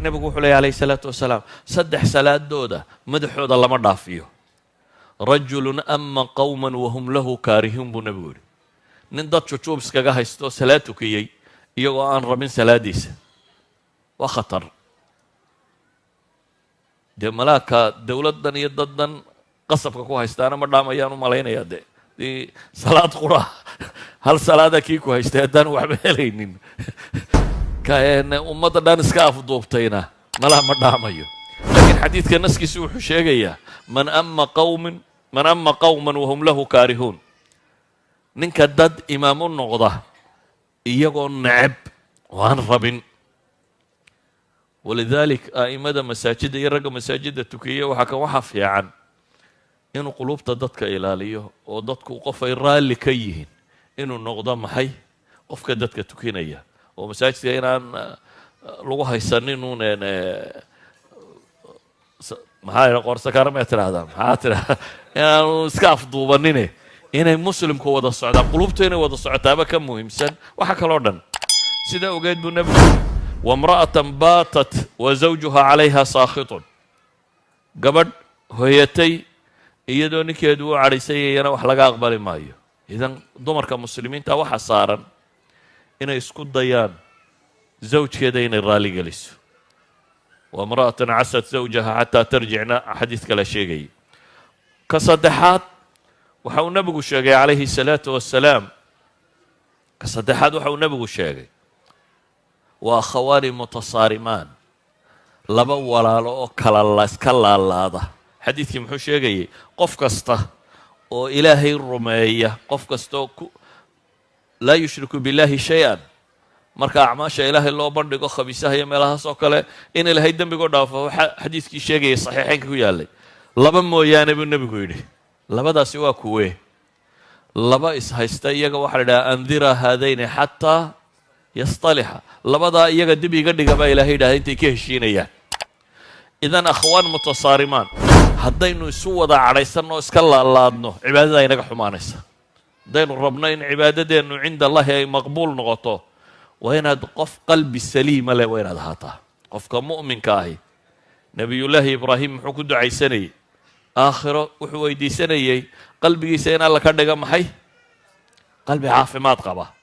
nebigu wuxuu leeyahy alayhi salaatu wasalaam saddex salaadooda madaxooda lama dhaafiyo. rajulun ama qowman wahum lahu kaarihiin buu nebigu yidhi. nin dad jujuub iskaga haysto salaad tukiyey iyagoo aan rabin salaadiisa waa khatar. dee malaaka dowladdan iyo daddan qasabka ku haystaana ma dhaamayaan u malaynayaa dee dii salaad qura hal salaada kii ku haystay haddaan waxba helaynin ummadda dhan iska afduubtayna malaha ma dhaamayo. laakiin xadiidka naskiisi wuxuu sheegayaa man ama qowman wahum lahu kaarihuun, ninka dad imaam u noqda iyagoo neceb oo aan rabin. walidalik a'imada masaajidda iyo ragga masaajidda tukiya waxaa fiican inuu qulubta dadka ilaaliyo oo dadku qof ay raalli ka yihiin inuu noqdo maxay qofka dadka tukinaya, oo masaajidka inaan lagu haysaninun maxaa qorsakaarmay tidhahdaan maxaa tidhahda inaanu iska afduubanine inay muslimku wada socdaan, qulubta inay wada socotaaba ka muhiimsan waxa kaloo dhan. sidaa ogeed buu nebigu wamra'atan baatat wa zawjuha calayha saakhitun, gabadh hoyatay iyadoo ninkeedu u cadhaysayayana wax laga aqbali maayo. idan dumarka muslimiinta waxa saaran inay isku dayaan zawjkeeda inay raali geliso. wamra'atan casat zawjaha xataa tarjicna xadiid kale sheegayay. ka saddexaad waxa uu nebigu sheegay calayhi salaatu wassalaam, ka saddexaad waxa uu nebigu sheegay waa akhawaani mutasaarimaan, laba walaalo oo kala iska laalaada. xadiidkii muxuu sheegayay qof kasta oo ilaahay rumeeya, qof kastaoo laa yushriku billahi shay-an, marka acmaasha ilaahay loo bandhigo khabiisaha iyo meelahaas oo kale in ilaahay dembigoo dhaafo. xadiidkii sheegayay saxiixeynka ku yaallay laba mooyaane buu nebigu yidhi. labadaasi waa kuwee? laba ishaysta iyaga waxaa la idhaha andira haadayni xataa yastalixa, labadaa iyaga dib iga dhiga baa ilahay yidhahda intay ka heshiinayaan. idan akhwaan mutasaarimaan, haddaynu isu wada cadhaysanno iska laalaadno cibaadada inaga xumaanaysa. haddaynu rabno in cibaadadeennu cinda allahi ay maqbuul noqoto waa inaad qof qalbi saliima leh waa inaad ahaataa. qofka mu'minka ahi nebiyullaahi ibraahim muxuu ku ducaysanayey? aakhiro wuxuu weydiisanayey qalbigiisa in alla ka dhiga maxay? qalbi caafimaad qaba.